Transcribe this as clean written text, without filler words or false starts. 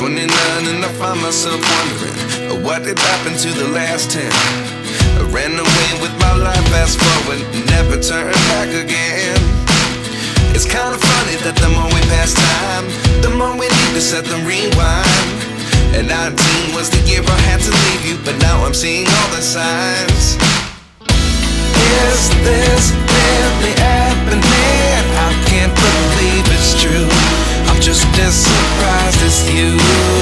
29 and I find myself wondering what did happen to the last 10. I ran away with my life, fast forward, never turn back again. It's kinda funny that the more we pass time, the more we need to set the rewind. And 19 was the year I had to leave you, but now I'm seeing all the signs. Is this really happening? I can't believe it's true. I'm just as surprised as you.